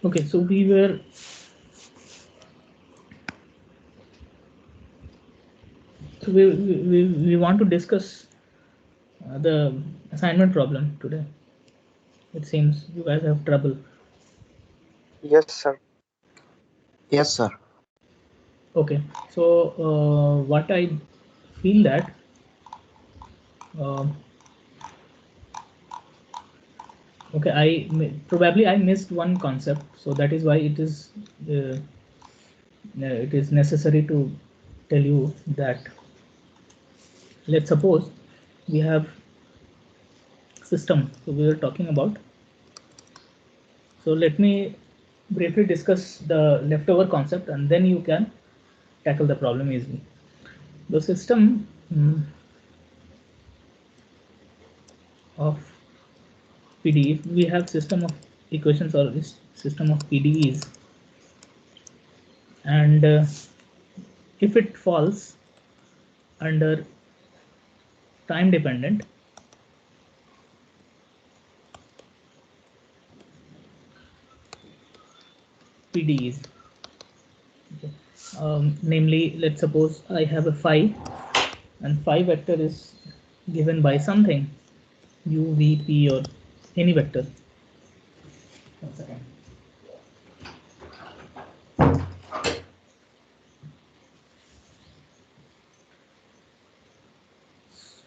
Okay, so we want to discuss the assignment problem today. It seems you guys have trouble. Yes, sir. Yes, sir. Okay, so what I feel that uh, okay, probably I missed one concept, so that is why uh, it is necessary to tell you that. Let's suppose we have system, so we were talking about. So let me briefly discuss the leftover concept, and then you can tackle the problem easily. The system of PDE, if we have system of equations or this system of PDEs, and if it falls under time dependent, PDEs, okay. Namely, let's suppose I have a phi, and phi vector is given by something u, v, p, or any vector. 1 second.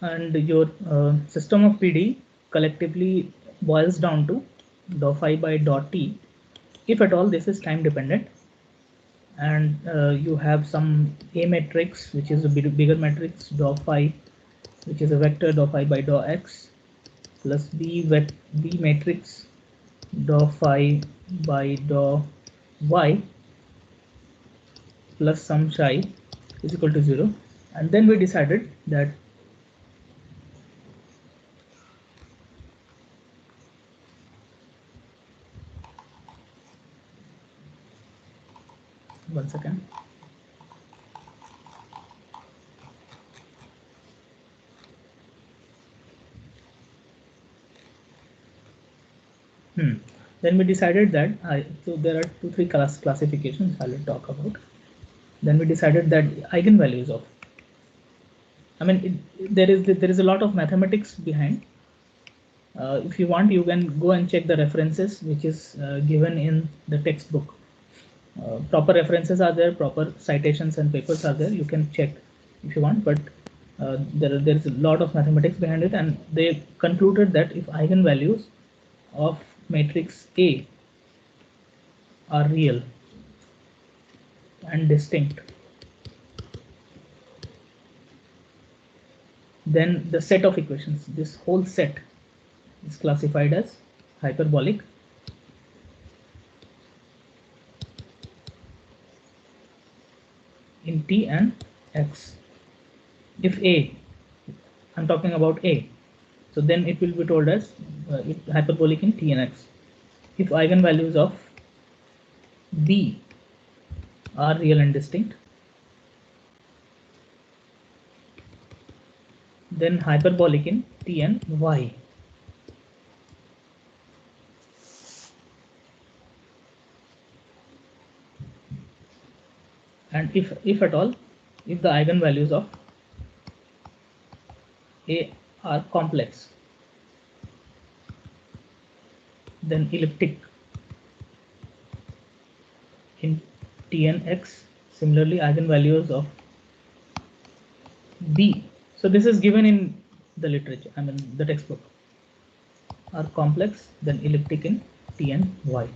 And your system of PD collectively boils down to dou phi by dot t, if at all this is time dependent, and you have some A matrix which is a bigger matrix dou phi, which is a vector dou phi by dou x, plus B matrix dou phi by dou y, plus some psi is equal to 0. And then we decided that one second. Then we decided that so there are 2-3 classifications I will talk about. Then we decided that eigenvalues of, I mean, there is a lot of mathematics behind. If you want, you can go and check the references which is given in the textbook. Proper references are there, proper citations and papers are there. You can check if you want, but there is a lot of mathematics behind it, and they concluded that if eigenvalues of matrix A are real and distinct, then the set of equations, this whole set, is classified as hyperbolic in T and X. If A, I'm talking about A, so then it will be told as hyperbolic in T and X. If eigenvalues of B are real and distinct, then hyperbolic in T and Y. And if at all, if the eigenvalues of A are complex, then elliptic in T and X. Similarly, eigenvalues of B, so this is given in the literature, I mean the textbook, are complex, then elliptic in T and Y.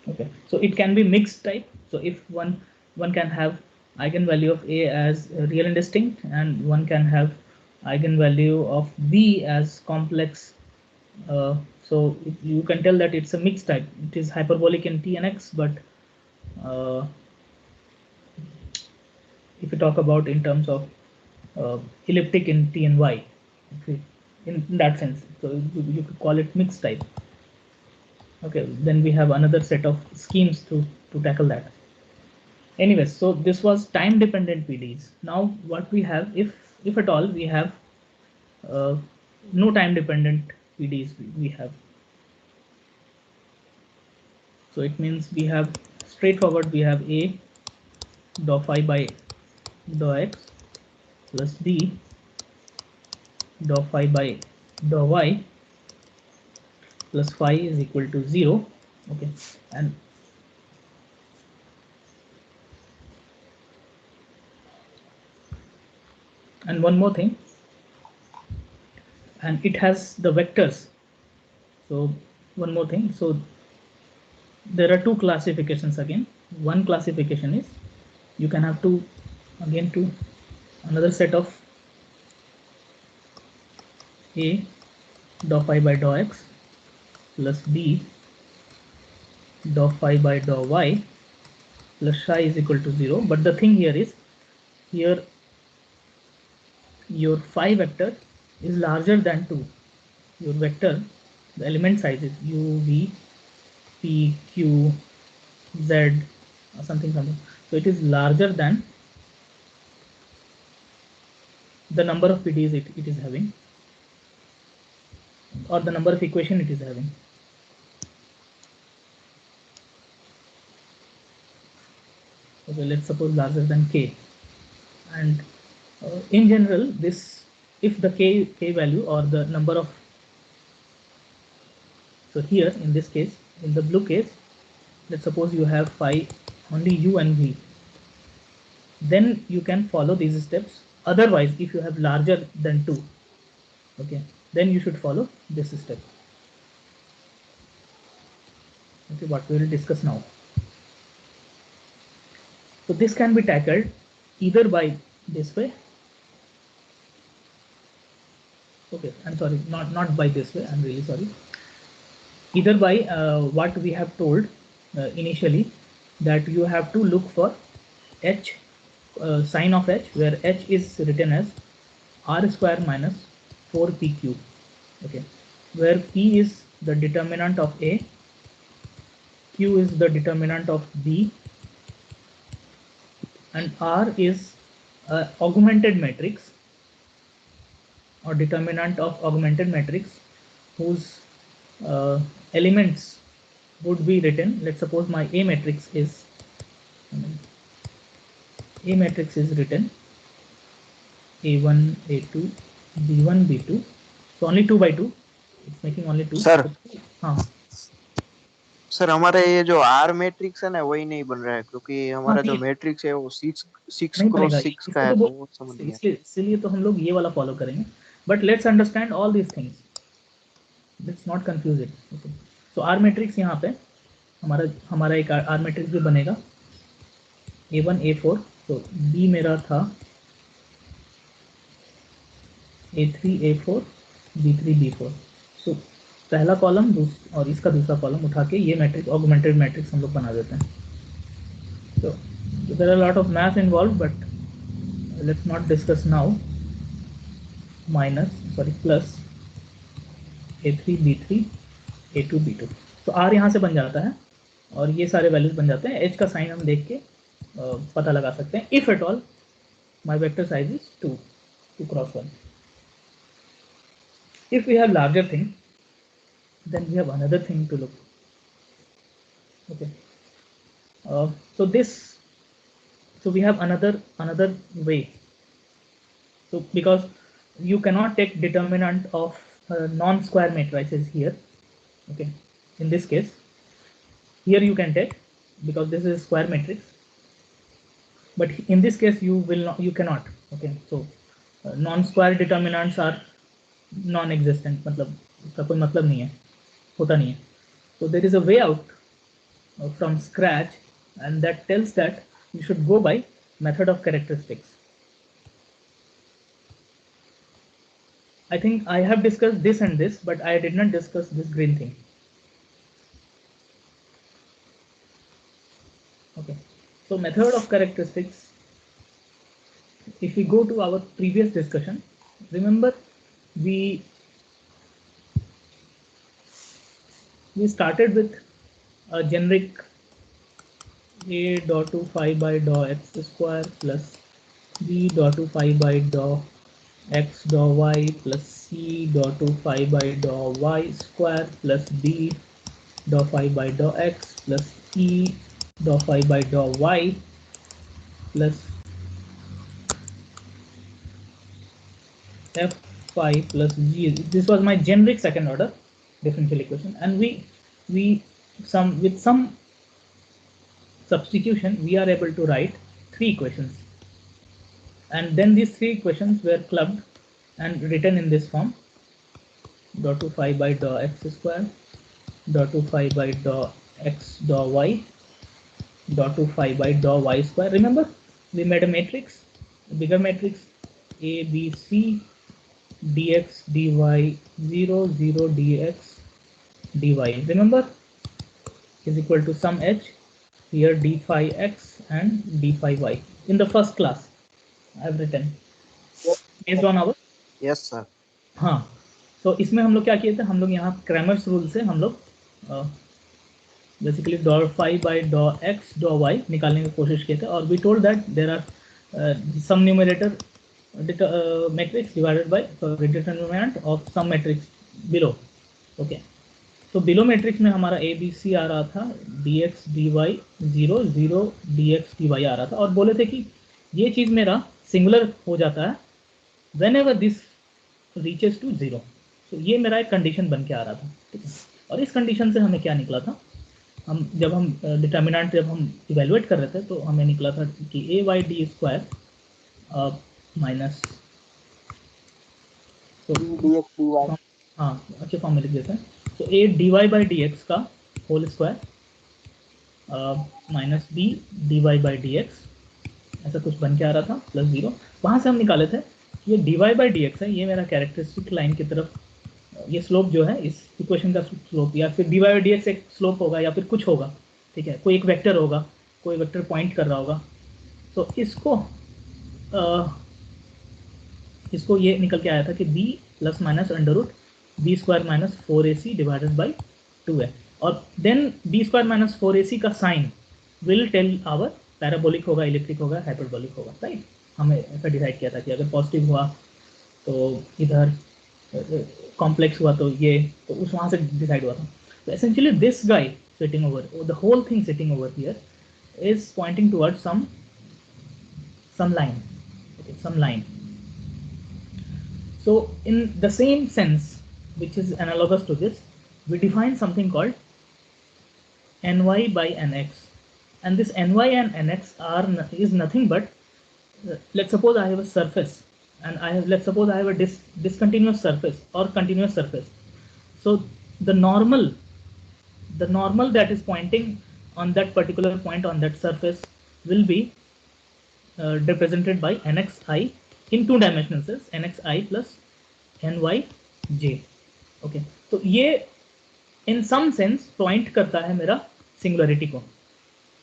Okay, so it can be mixed type. So if one can have eigenvalue of A as real and distinct, and one can have eigenvalue of B as complex. So you can tell that it's a mixed type. It is hyperbolic in T and X, but uh, if you talk about in terms of elliptic in T and Y, okay, in that sense, so you could call it mixed type. Okay, then we have another set of schemes to tackle that. Anyways, so this was time dependent PDs. Now what we have, if at all we have no time dependent PDs, we have So it means we have straightforward, we have a dou phi by dou x plus b dou phi by dou y plus phi is equal to 0. Okay, and one more thing, and it has the vectors. So one more thing, so there are two classifications again. One classification is you can have to again to another set of a dou phi by dou x plus b dou phi by dou y plus psi is equal to 0. But the thing here is, here your phi vector is larger than 2. Your vector, the element size is u, v, p, q, z, or something. So it is larger than the number of PDEs it is having, or the number of equation it is having. Okay, let's suppose larger than k, and in general, this, if the k value or the number of, so here in this case, in the blue case, let's suppose you have phi only u and v, then you can follow these steps. Otherwise, if you have larger than 2, okay, then you should follow this step. Okay, what we will discuss now. So this can be tackled either by this way. Okay, I'm sorry, not by this way, I'm really sorry. Either by what we have told initially, that you have to look for h, sign of h, where h is written as r square minus 4pq. Okay, where p is the determinant of a, q is the determinant of b, and r is augmented matrix or determinant of augmented matrix whose elements would be written. Let's suppose my A matrix is written A1, A2, B1, B2. So only 2 by 2. It's making only 2. Sir हाँ sir हमारे ये जो R matrix है ना वही नहीं बन रहा है, क्योंकि हाँ, हमारा जो नहीं मैट्रिक्स है वो सिक्स नहीं बनेगा, क्रॉस सिक्स का इसको है, तो तो वो समझ नहीं आता। इसलिए तो हम लोग ये वाला फॉलो करेंगे. But let's understand all these things, let's not confuse it. Okay, so our matrix यहाँ पे हमारा एक आर मैट्रिक्स भी बनेगा A1, A4. तो B मेरा था A3, A4, B3, B4. सो पहला कॉलम और इसका दूसरा कॉलम उठा के ये मैट्रिक्स, ऑगमेंटेड मैट्रिक्स हम लोग बना देते हैं. So there are a lot of math involved, but let's not discuss now. Plus A3, B3, A2, B2. तो R यहाँ से बन जाता है और ये सारे वैल्यूज बन जाते हैं. H का साइन हम देख के पता लगा सकते हैं. If at all my vector size is 2 cross 1. If we have larger thing, then we have another thing to look. Okay. So we have another way. So because you cannot take determinant of non-square matrices here. Okay. In this case, here you can take, because this is a square matrix. But in this case, you cannot. Okay. So non-square determinants are non-existent. मतलब इसका कोई मतलब नहीं है, होता नहीं है. So there is a way out from scratch, and that tells that you should go by method of characteristics. I think I have discussed this and this, but I did not discuss this green thing. Okay, so method of characteristics, if we go to our previous discussion, remember we started with a generic a dou 2 phi by dou x square plus b dou 2 phi by dou x dou y plus c dou 2 phi by dou y square plus d dou phi by dou x plus E dou phi by dou y plus f phi plus g. This was my generic second order differential equation, and with some substitution we are able to write three equations, and then these three equations were clubbed and written in this form: dou 2 phi by dou x square, dou 2 phi by dou x dou y, dou 2 phi by dou y square. Remember, we made a matrix, a bigger matrix, a b c dx dy 0 0 dx dy. Remember, is equal to sum h, here d phi x and d phi y. In the first class I have written based on our yes sir. हाँ। तो इसमें हम लोग क्या किए थे, हम लोग यहाँ क्रैमर्स रूल से हम लोग basically D phi by D X D Y निकालने की कोशिश किए थे, और we told that there are some numerator matrix divided by determinant of some matrix below. Okay, तो बिलो मैट्रिक्स में हमारा ए बी सी आ रहा था, D X D Y 0 0 D X D Y आ रहा था, और बोले थे कि ये चीज़ मेरा सिंगुलर हो जाता है whenever this reaches to 0। तो ये मेरा एक कंडीशन बन के आ रहा था, ठीक है। और इस कंडीशन से हमें क्या निकला था, जब हम डिटर्मिनेंट जब हम इवेलुएट कर रहे थे तो हमें निकला था कि A Y D square minus, तो हाँ अच्छे फॉर्म में लिख देते हैं, तो A D Y by D X का whole square minus B D Y by D X, ऐसा कुछ बन के आ रहा था प्लस 0। वहाँ से हम निकाले थे ये d Y by D x है, ये मेरा कैरेक्टरिस्टिक लाइन की तरफ, ये स्लोप जो है इस इक्वेशन का स्लोप, या फिर d Y by D x एक स्लोप होगा या फिर कुछ होगा, ठीक है, कोई एक वेक्टर होगा, कोई वेक्टर पॉइंट कर रहा होगा। तो इसको ये निकल के आया था कि b plus minus under root b square minus 4ac divided by 2 है, और then b square minus 4ac का sign will tell our parabolic होगा, इलेक्ट्रिक होगा, हाइपरबोलिक होगा, राइट। हमें ऐसा डिसाइड किया था कि अगर पॉजिटिव हुआ तो इधर, कॉम्प्लेक्स हुआ तो ये, तो उस वहाँ से डिसाइड हुआ था। तो essentially this guy sitting over, the whole thing sitting over here is pointing toward some line, okay, some line. So in the same sense, which is analogous to this, we define something called ny by nx, and this ny and nx is nothing but let's suppose I have a surface, and let's suppose I have a discontinuous surface or continuous surface. So the normal that is pointing on that particular point on that surface will be represented by nxi in two dimensional sense, nxi plus nyj. Okay, तो ये इन some sense point करता है मेरा singularity को,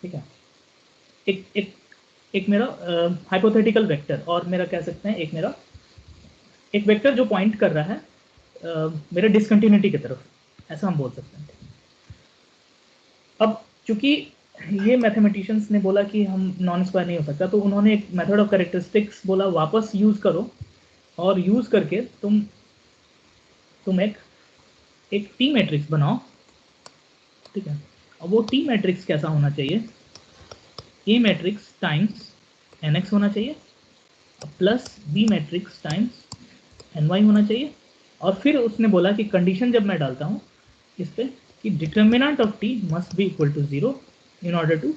ठीक है। एक मेरा हाइपोथेटिकल वेक्टर, और मेरा कह सकते हैं एक वेक्टर जो पॉइंट कर रहा है मेरे डिसकंटिन्यूटी की तरफ, ऐसा हम बोल सकते हैं। अब चूंकि ये मैथमेटिशियंस ने बोला कि हम नॉन स्क्वायर नहीं हो सकता, तो उन्होंने एक मेथड ऑफ कैरेक्टरिस्टिक्स बोला वापस यूज करो, और यूज करके तुम एक टी मैट्रिक्स बनाओ, ठीक है। और वो टी मैट्रिक्स कैसा होना चाहिए, ए मैट्रिक्स टाइम्स nx होना चाहिए, plus b matrix times ny होना चाहिए। और फिर उसने बोला कि कंडीशन जब मैं डालता हूँ इस पे कि determinant of T must be equal to 0 in order to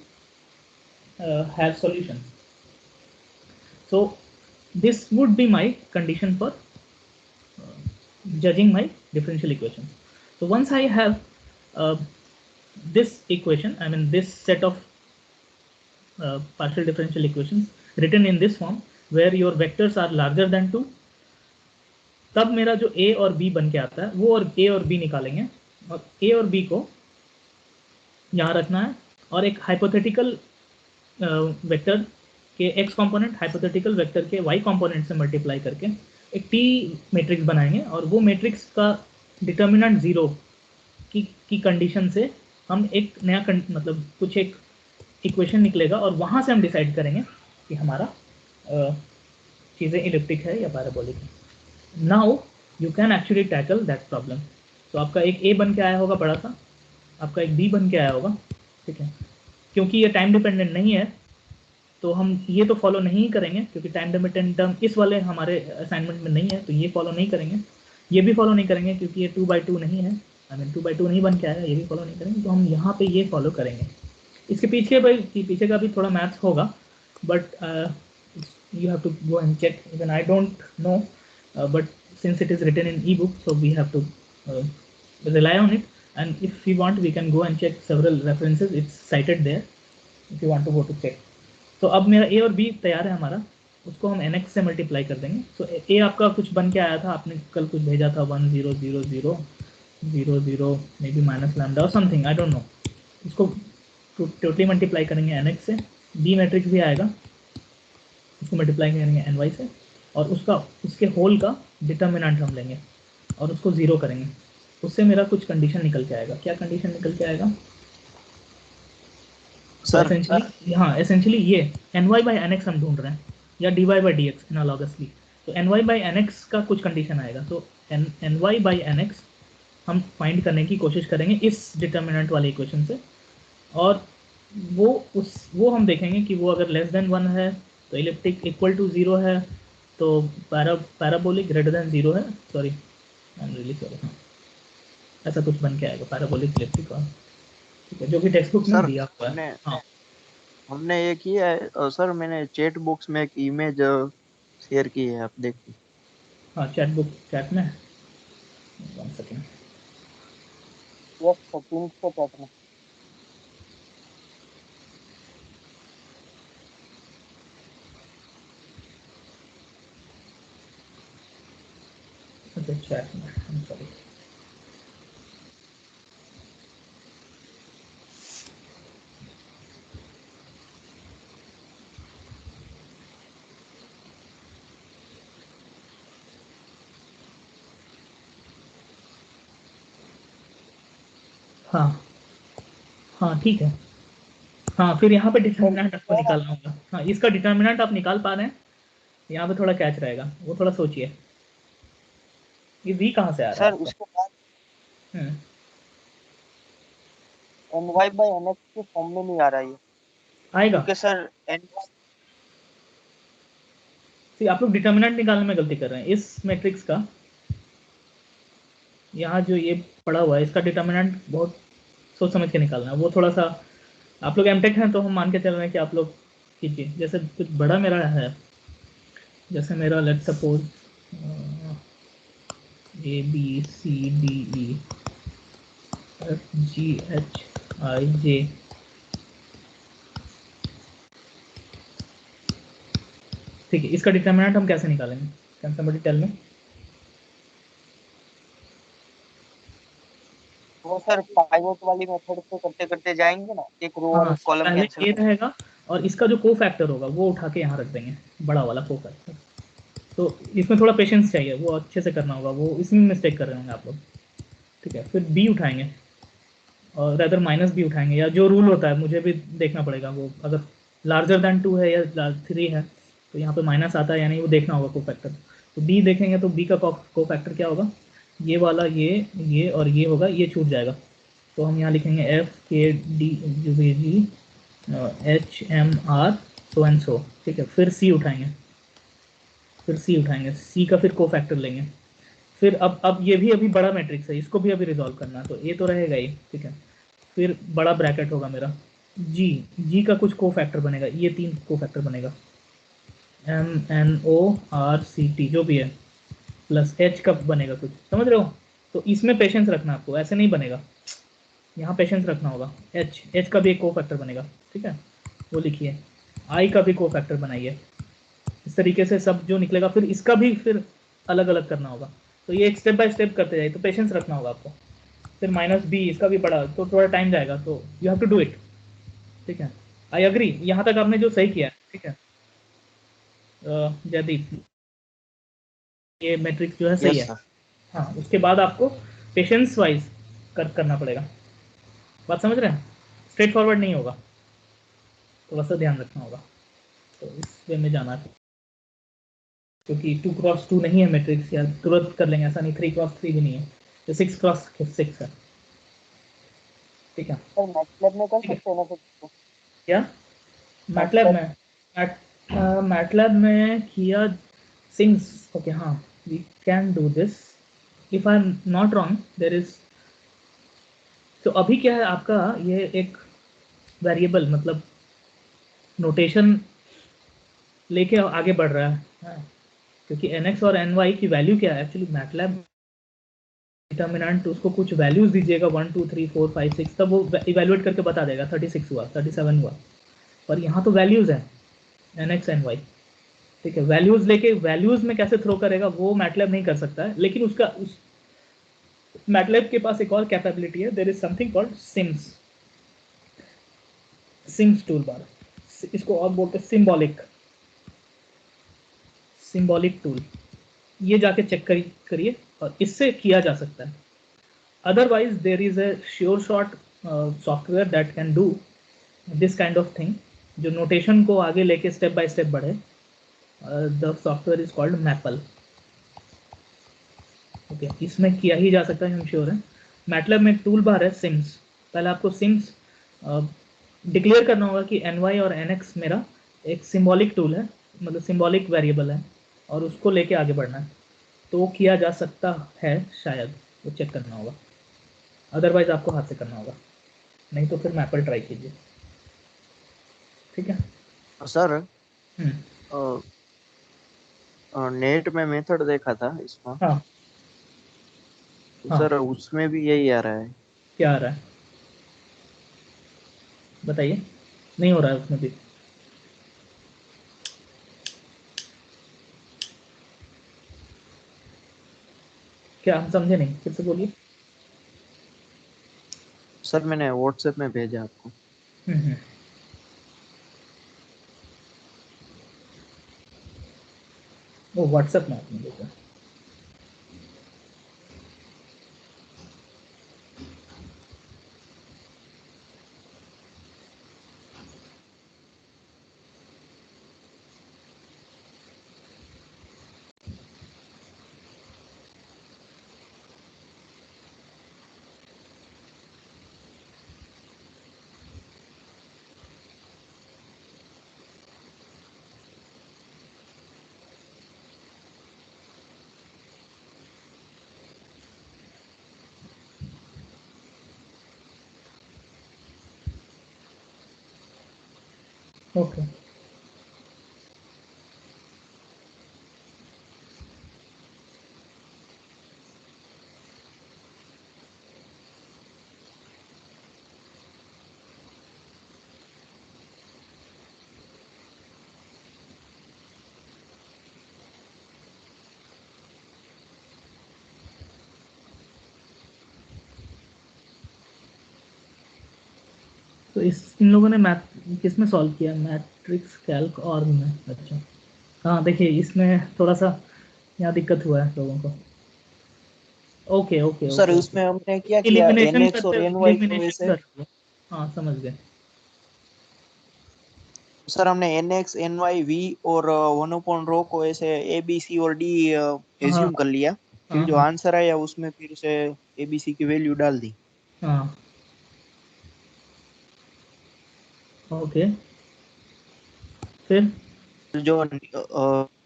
have solution. So this would be my condition for judging my differential equation. So once I have this equation, I mean this set of partial differential equations written in this form where your vectors are larger than 2, तब मेरा जो a और b बन के आता है वो, और a और b निकालेंगे, और a और b को यहाँ रखना है, और एक हाइपोथेटिकल वेक्टर के x कंपोनेंट हाइपोथेटिकल वेक्टर के y कंपोनेंट से मल्टीप्लाई करके एक टी मैट्रिक्स बनाएंगे, और वो मैट्रिक्स का डिटर्मिनेंट 0 की कंडीशन से हम एक नया मतलब कुछ एक इक्वेशन निकलेगा, और वहाँ से हम डिसाइड करेंगे कि हमारा चीज़ें इलिप्टिक है या पैराबोलिक है। Now you can actually tackle that problem. तो आपका एक ए बन के आया होगा बड़ा सा, आपका एक बी बन के आया होगा, ठीक है। क्योंकि ये टाइम डिपेंडेंट नहीं है तो हम ये तो फॉलो नहीं करेंगे, क्योंकि टाइम डिपेंडेंट टर्म इस वाले हमारे असाइनमेंट में नहीं है, तो ये फॉलो नहीं करेंगे। ये भी फॉलो नहीं करेंगे क्योंकि ये 2/2 नहीं है, आई मीन 2/2 नहीं बन के आया, ये भी फॉलो नहीं करेंगे। तो हम यहाँ पे ये फॉलो करेंगे। इसके पीछे भाई पीछे का भी थोड़ा मैथ्स होगा, but you have to go and check. Even I don't know, but since it is written in ebook, so we have to uh, rely on it. And if we want, we can go and check several references. It's cited there if you want to go to check. तो अब मेरा ए और B तैयार है हमारा, उसको हम nx से मल्टीप्लाई कर देंगे। तो ए आपका कुछ बन के आया था, आपने कल कुछ भेजा था 1 0 0 0 0 0 मे बी माइनस लैम्डा और समथिंग, आई डोंट नो। इसको टोटली मल्टीप्लाई करेंगे nx से, बी मैट्रिक्स भी आएगा, उसको मल्टीप्लाई करेंगे ny से, और उसके होल का डिटर्मिनेंट हम लेंगे और उसको ज़ीरो करेंगे। उससे मेरा कुछ कंडीशन निकल के आएगा। क्या कंडीशन निकल के आएगा सर? एसेंशियली, हाँ एसेंशियली ये ny/nx हम ढूंढ रहे हैं, या dy/dx एनालॉगसली। तो ny/nx का कुछ कंडीशन आएगा, तो ny/nx हम फाइंड करने की कोशिश करेंगे इस डिटर्मिनेंट वाले इक्वेशन से। और वो हम देखेंगे कि वो अगर लेस देन 1 है तो इलिप्टिक इक्वल टू 0 है, तो पैराबोलिक ग्रेटर देन 0 है, sorry I am really sorry, हाँ ऐसा कुछ बन के आएगा पैराबोलिक इलिप्टिक का, ठीक है, जो कि टेक्स्ट बुक में सर दिया हुआ है। हमने हाँ हमने ये किया है सर, मैंने चैट बॉक्स में एक इमेज शेयर की है, आप देखिए। हाँ चैट बुक, चैट में 1 सेकेंड। यस सर, 3 से चैट में। अच्छा चैट में, सॉरी। हाँ हाँ ठीक है। हाँ फिर यहाँ पे डिटर्मिनेंट आपको निकालना होगा। हाँ इसका डिटर्मिनेंट आप निकाल पा रहे हैं, यहाँ पे थोड़ा कैच रहेगा, वो थोड़ा सोचिए। ये v कहाँ से आ रहा है सर आपका? उसके बाद हम्म, ny/nx के फॉर्म में नहीं आ रहा है ये, आएगा। क्योंकि सर ny तो आप लोग डिटर्मिनेंट निकालने में गलती कर रहे हैं इस मैट्रिक्स का। यहाँ जो ये पड़ा हुआ है इसका डिटर्मिनेंट बहुत सोच समझ के निकालना है। वो थोड़ा सा, आप लोग एमटेक हैं तो हम मान के चल रहे हैं कि आप लोग कीजिए। जैसे कुछ बड़ा मेरा है, जैसे मेरा लेट सपोज ABCDEFGHIJ, ठीक है, इसका डिटर्मिनेंट हम कैसे निकालेंगे? Can somebody tell me? वो सर पाइवोट वाली मेथड से करते करते जाएंगे ना, एक रो और हाँ एक कॉलम पहले कैंसिल ये कर। रहेगा, और इसका जो को फैक्टर होगा वो उठा के यहाँ रख देंगे, बड़ा वाला को फैक्टर। तो इसमें थोड़ा पेशेंस चाहिए, वो अच्छे से करना होगा, वो इसमें मिस्टेक कर रहे होंगे आप लोग, ठीक है। फिर बी उठाएंगे और रैदर माइनस बी उठाएंगे, या जो रूल होता है मुझे भी देखना पड़ेगा, वो अगर लार्जर दैन 2 है या 3 है तो यहाँ पे माइनस आता है या नहीं वो देखना होगा को फैक्टर। तो बी देखेंगे तो बी का को फैक्टर क्या होगा, ये वाला, ये और ये होगा, ये छूट जाएगा। तो हम यहाँ लिखेंगे FKD HMR so and so, ठीक है। फिर सी उठाएंगे, सी का फिर को फैक्टर लेंगे। फिर अब ये भी अभी बड़ा मैट्रिक्स है, इसको भी अभी रिजॉल्व करना है, तो ए तो रहेगा ही, ठीक है। फिर बड़ा ब्रैकेट होगा मेरा, जी का कुछ को फैक्टर बनेगा, ये 3 को फैक्टर बनेगा, MNORCT जो भी है, प्लस एच का बनेगा कुछ, समझ रहे हो? तो इसमें पेशेंस रखना आपको, ऐसे नहीं बनेगा, यहाँ पेशेंस रखना होगा। एच का भी एक को फैक्टर बनेगा, ठीक है, वो लिखिए। आई का भी को फैक्टर बनाइए। इस तरीके से सब जो निकलेगा, फिर इसका भी फिर अलग अलग करना होगा। तो ये एक स्टेप बाय स्टेप करते जाइए, तो पेशेंस रखना होगा आपको। फिर माइनस बी, इसका भी पड़ा तो थोड़ा टाइम जाएगा, तो you have to do it, ठीक है। आई अग्री, यहाँ तक आपने जो सही किया है, ठीक है जयदीप, ये मैट्रिक्स जो है सही यस है। सर। हाँ उसके बाद आपको पेशेंस वाइज करना पड़ेगा, बात समझ रहे हैं? स्ट्रेट फॉरवर्ड नहीं होगा, थोड़ा सा ध्यान रखना होगा, तो इस वे में जाना है। क्योंकि 2x2 नहीं है मैट्रिक्स, या तुरंत कर लेंगे ऐसा नहीं, 3x3 भी नहीं है, तो 6x6 है, ठीक है। सर मैटलैब में कर ठीक है। सकते हैं ना फिर? क्या मैटलैब में? मैटलैब में किया सिंस, ओके हाँ, we can do this if I am not wrong. There is, तो अभी क्या है आपका, ये एक वेरिएबल मतलब नोटेशन लेके आगे बढ़ रहा है, हाँ, क्योंकि nx और ny की वैल्यू क्या है एक्चुअली, मैटलैब डिटर्मिनेंट उसको कुछ वैल्यूज दीजिएगा 1 2 3 4 5 6, तब वो इवेलुएट करके बता देगा 36 हुआ 37 हुआ, पर यहाँ तो वैल्यूज है nx ny। ठीक है, वैल्यूज लेके वैल्यूज में कैसे थ्रो करेगा वो मैटलैब नहीं कर सकता है, लेकिन उसका उस मैटलैब के पास एक और कैपेबिलिटी है, there is something called sims, sims tool bar, इसको और बोलते हैं सिंबॉलिक टूल। ये जाके चेक करिए और इससे किया जा सकता है। Otherwise there is a sure shot software that can do this kind of thing, जो नोटेशन को आगे लेके स्टेप बाय स्टेप बढ़े। The software is called maple. Okay, इसमें किया ही जा सकता है, हम श्योर हैं। मैटलैब में एक टूल बार है सिम्स, पहले आपको सिम्स डिक्लेयर करना होगा कि ny और nx मेरा एक सिंबॉलिक टूल है, मतलब सिंबॉलिक वेरिएबल है, और उसको लेके आगे बढ़ना है, तो किया जा सकता है शायद, वो चेक करना होगा। अदरवाइज आपको हाथ से करना होगा, नहीं तो फिर मैपल ट्राई कीजिए। ठीक है। सर हम्म, नेट में मेथड देखा था इसका, हाँ तो हाँ, सर उसमें भी यही आ रहा है। क्या आ रहा है बताइए, नहीं हो रहा है उसमें भी? क्या हम समझे नहीं, फिर से बोलिए। सर मैंने व्हाट्सएप में भेजा आपको। हम्म, वो व्हाट्सएप में आपने देखा? ओके, तो इन लोगों ने मैथ किस में सॉल्व किया, मैट्रिक्स कैल्क और में? अच्छा, हाँ देखिए इसमें थोड़ा सा यहाँ दिक्कत हुआ है लोगों को। Okay okay sir okay okay, उसमें हमने क्या किया, इलिमिनेशन nx करते और हुए, ny को इलिमिनेशन ऐसे? करते हुए, हाँ समझ गए। सर हमने nx ny v और 1/रो को ऐसे a b c और d हाँ एज्यूम कर लिया, फिर हाँ जो हाँ आंसर आया उसमें फिर से a b c की वैल्यू डाल दी। हाँ, ओके, फिर जो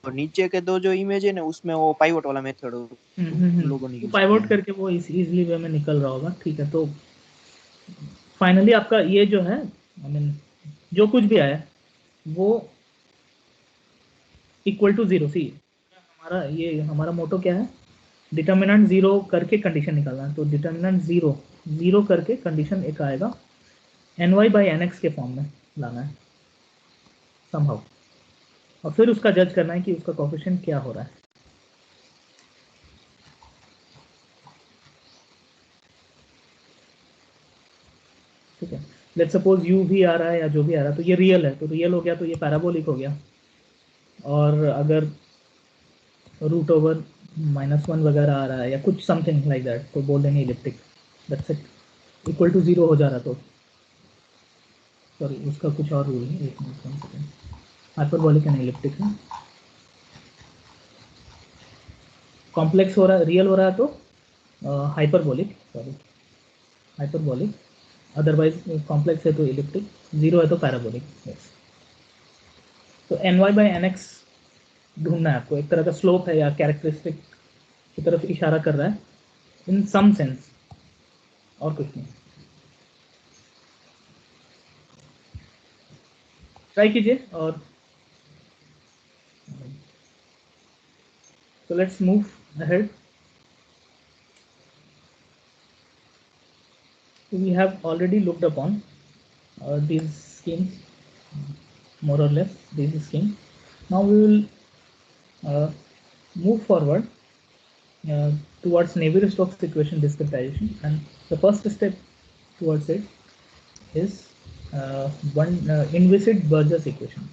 नीचे के दो जो इमेज है ना, उसमें वो पाइवट वाला मेथड लोगों ने वो यूज किया पाइवोट है। करके वो इजीली वे में निकल रहा होगा। ठीक है, तो फाइनली आपका ये जो है, आई मीन जो कुछ भी आया वो इक्वल टू जीरो। सी हमारा ये हमारा मोटो क्या है, डिटर्मिनेंट जीरो करके कंडीशन निकालना है, तो डिटर्मिनेंट जीरो जीरो करके कंडीशन एक आएगा n y by n x के फॉर्म में लाना है समहाउ, और फिर उसका जज करना है कि उसका कोफिशिएंट क्या हो रहा है। ठीक है, लेट सपोज यू भी आ रहा है या जो भी आ रहा है, तो ये रियल है, तो रियल हो गया, तो ये पैराबोलिक हो गया। और अगर रूट ओवर -1 वगैरह आ रहा है या कुछ समथिंग लाइक दैट, तो बोल देंगे elliptic, that's it, equal to zero हो जा रहा, तो सॉरी उसका कुछ और रूल है, एक minute 1 second, hyperbolic and elliptic है, कॉम्प्लेक्स हो रहा है, रियल हो रहा है तो hyperbolic, sorry hyperbolic, otherwise complex है तो इलिप्टिक, 0 है तो पैराबोलिक। yes. तो ny बाई एन एक्स ढूंढना है आपको, एक तरह का स्लोप है या कैरेक्टरिस्टिक की तरफ इशारा कर रहा है इन सम सेंस, और कुछ नहीं। ट्राई कीजिए। और so let's move ahead. We have already looked upon these schemes, more or less these schemes. Now we will move forward towards Navier-Stokes equation discretization, and the first step towards it is one inviscid Burgers equation.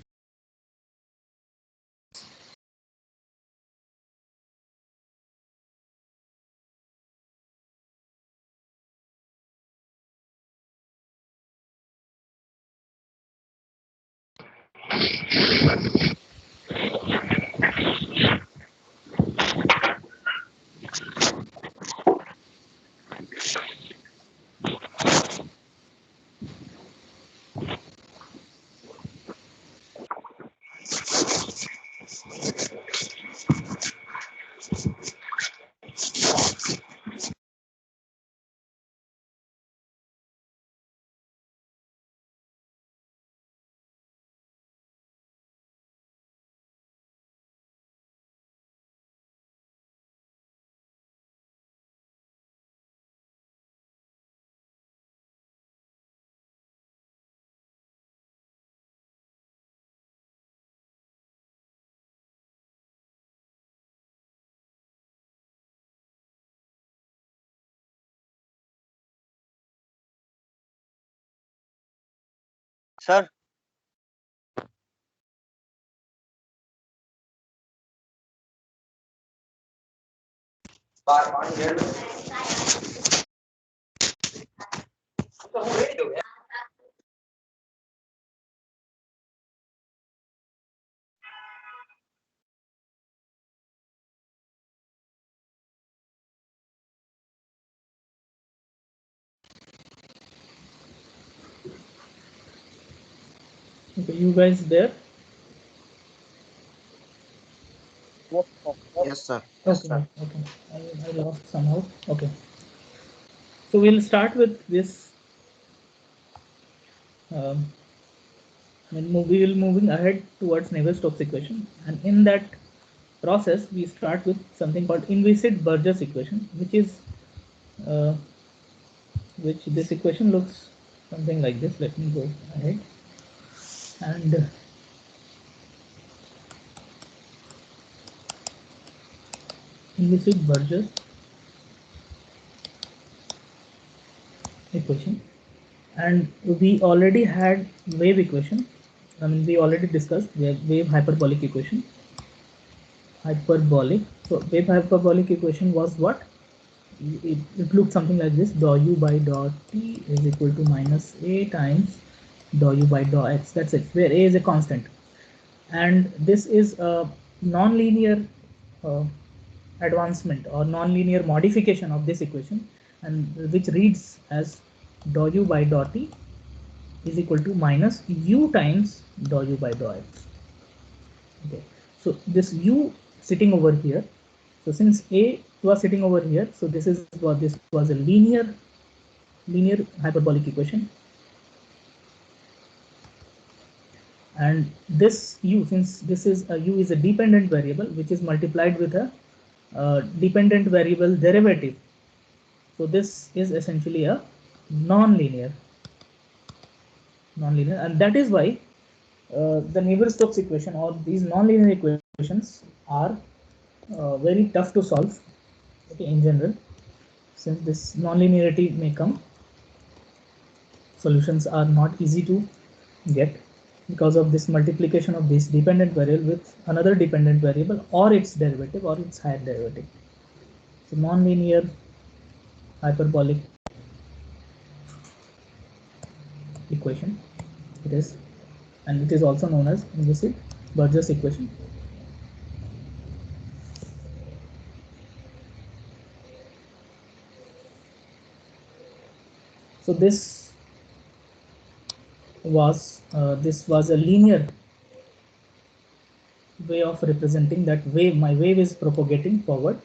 Sir Okay, you guys there? Yes sir Okay, okay. I lost somehow. Okay. So we'll start with this. We will moving ahead towards Navier-Stokes equation, and in that process we start with something called inviscid Burgers equation, uh, which this equation looks something like this. Let me go ahead and inviscid Burgers equation, and we already had wave equation. I mean, we already discussed wave hyperbolic equation. Hyperbolic. So wave hyperbolic equation was what? It looked something like this: dou u by dou t is equal to minus a times dou u by dou x. That's it, where a is a constant, and this is a non-linear uh, advancement or non-linear modification of this equation, and which reads as dou u by dou t is equal to minus u times dou u by dou x. Okay, so this u sitting over here, so since a was sitting over here, so this was a linear hyperbolic equation, and this u, since this is a u is a dependent variable which is multiplied with a dependent variable derivative, so this is essentially a non-linear, and that is why the Navier-Stokes equation or these non-linear equations are very tough to solve, okay, in general. Since this non-linearity may come, solutions are not easy to get because of this multiplication of this dependent variable with another dependent variable or its derivative or its higher derivative. So non-linear hyperbolic equation it is, and it is also known as inviscid Burgers equation. So this was this was a linear way of representing that wave. My wave is propagating forward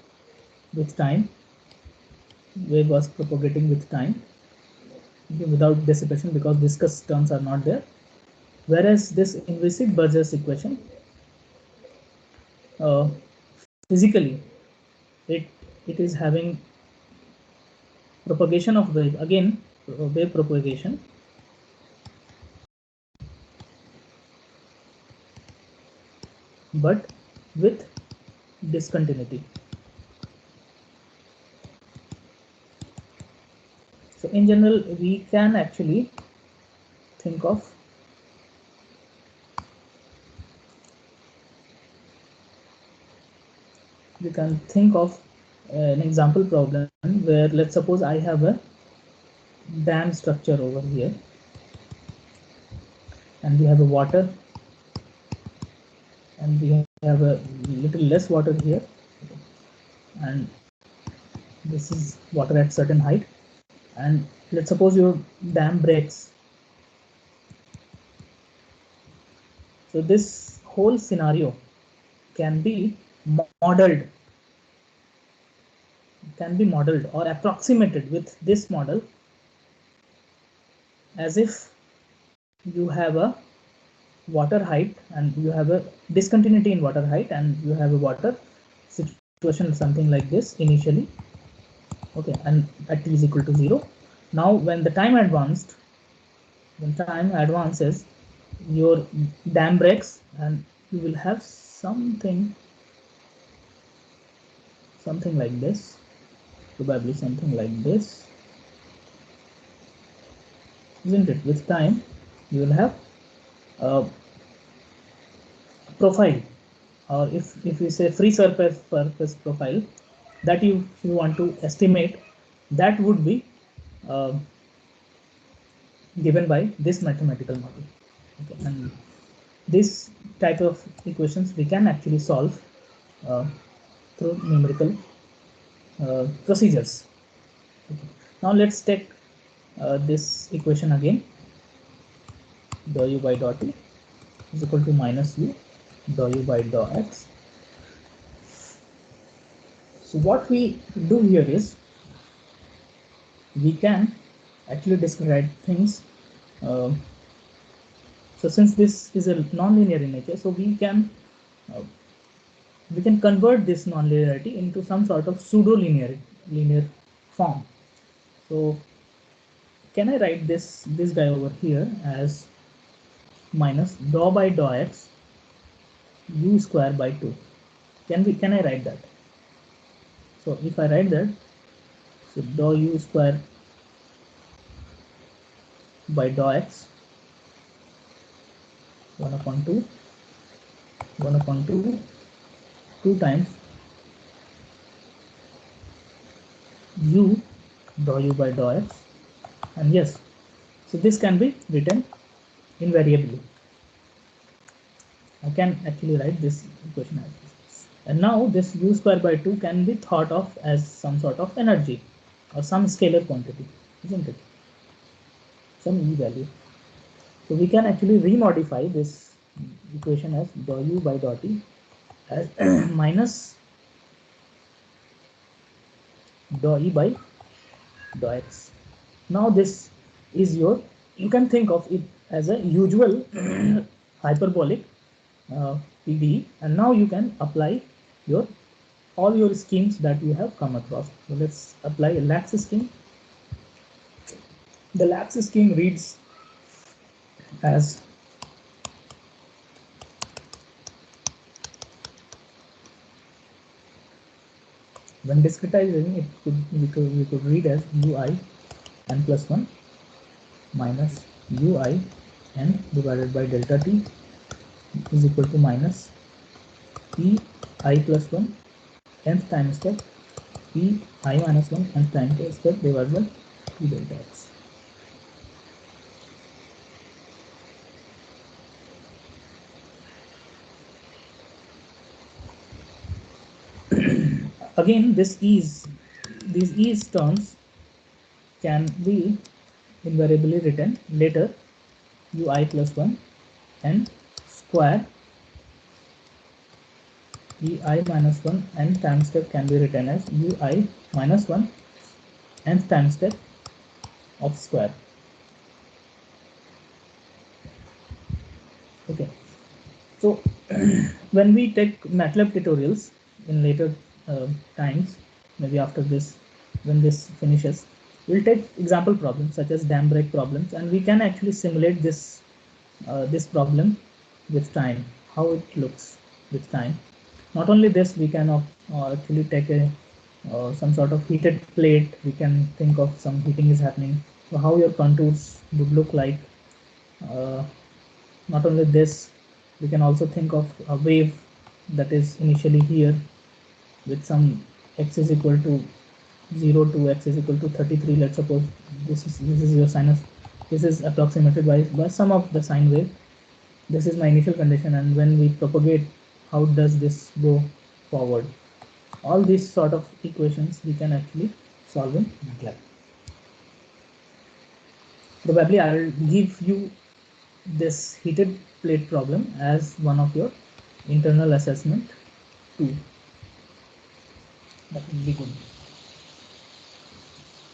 with time. Wave was propagating with time without dissipation because viscous terms are not there. Whereas this Invisic-Burgess equation, physically, it is having propagation of wave, again wave propagation, but with discontinuity. So in general, we can actually think of an example problem where, let's suppose I have a dam structure over here, and we have a water, and we have a little less water here, and this is water at certain height, and let's suppose your dam breaks. So this whole scenario can be modeled or approximated with this model as if you have a water height and you have a discontinuity in water height, and you have a water situation something like this initially, okay, and at t is equal to 0. Now when the time advances, your dam breaks, and you will have something like this, probably something like this, isn't it? With time you will have a profile, or if you say free surface profile that you want to estimate, that would be given by this mathematical model. Okay. And this type of equations we can actually solve through numerical procedures. Okay. Now let's take this equation again. Dou u by dou t is equal to minus u dou u by dou x. So what we do here is we can actually describe things. So since this is a nonlinear in nature, so we can convert this nonlinearity into some sort of pseudo-linear form. So can I write this guy over here as minus dou by dou x u square by 2? Can I write that? So if I write that, so dou u square by dou x 1 upon 2 2 times u dou u by dou x, and yes, so this can be written invariably. I can actually write this equation as this. And now this u square by 2 can be thought of as some sort of energy or some scalar quantity, isn't it? Some E value. So we can actually remodify this equation as dou u by dou t as minus dou e by dou x. Now this is you can think of it as a usual hyperbolic PDE, and now you can apply all your schemes that you have come across. So let's apply a Lax scheme. The Lax scheme reads as when discretizing it we could read as ui n plus 1 minus ui n divided by delta t is equal to minus p I plus 1 nth time step p I minus 1 nth time step divided by p delta x. Again, these ease terms can be invariably written later ui plus 1 n square ui minus 1 n time step can be written as ui minus 1 nth time step of square. Okay, so when we take MATLAB tutorials in later times, maybe after this, when this finishes, we'll take example problems such as dam break problems, and we can actually simulate this this problem with time, how it looks with time. Not only this, we can actually take a some sort of heated plate. We can think of some heating is happening, so how your contours would look like. Uh, Not only this, we can also think of a wave that is initially here with some x is equal to 0 to x is equal to 33. Let's suppose this is your sinus. This is approximated by some of the sine wave. This is my initial condition, and when we propagate, how does this go forward? All these sort of equations we can actually solve in MATLAB. Probably I will give you this heated plate problem as one of your internal assessment too. That will be good.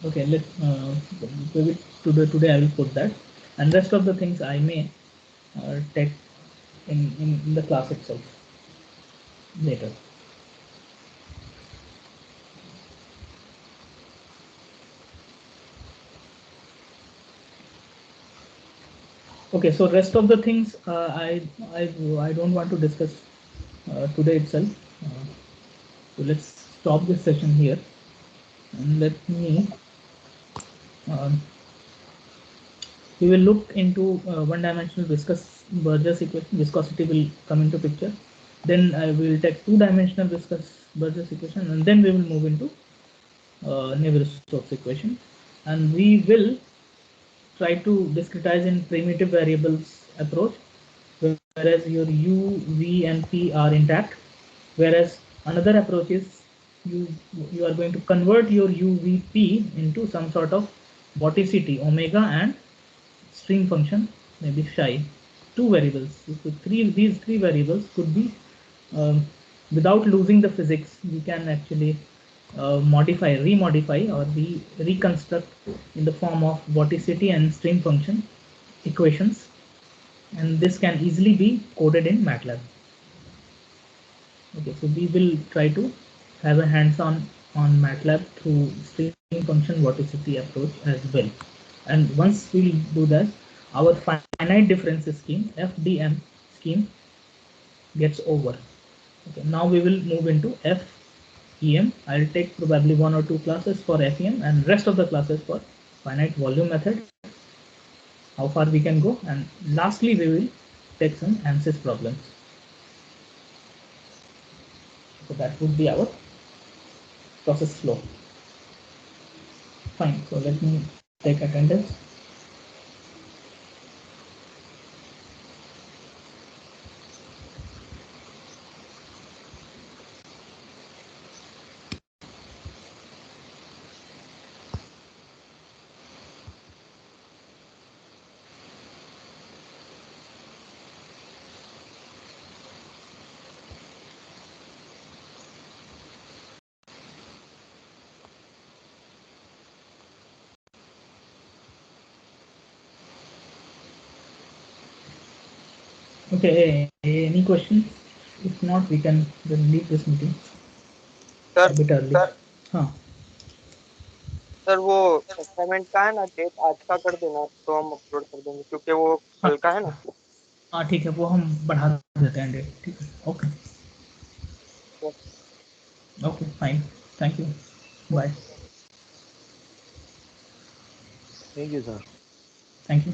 Okay, maybe today I will put that, and rest of the things I may take in the class itself later. Okay, so rest of the things I don't want to discuss today itself. So let's stop this session here, and let me. Um, we will look into one-dimensional viscous Burgers equation. Viscosity will come into picture. Then I will take two-dimensional viscous Burgers equation, and then we will move into Navier-Stokes equation, and we will try to discretize in primitive variables approach, whereas your u, v, and p are intact. Whereas another approach is you you are going to convert your u, v, p into some sort of vorticity omega and string function, maybe psi, two variables. So these three variables could be without losing the physics. We can actually remodify, or reconstruct in the form of vorticity and string function equations, and this can easily be coded in MATLAB. Okay, so we will try to have a hands-on on MATLAB through string function vorticity approach as well. And once we do that, our finite differences scheme, FDM scheme, gets over. Okay, now we will move into FEM. I'll take probably 1 or 2 classes for FEM and rest of the classes for finite volume method, how far we can go, and lastly we will take some ANSYS problems. So that would be our process flow. Fine, so let me take attendance. Okay, any questions? If not, we can then leave this meeting a sir bit early. हाँ sir वो assignment का है ना, date आज का कर देना तो हम अपलोड कर देंगे, क्योंकि वो हाँ कल का है ना। हाँ ठीक है, वो हम बढ़ा देते हैं डेट. ठीक है, okay okay fine, thank you, bye, Thank you, sir. Thank you.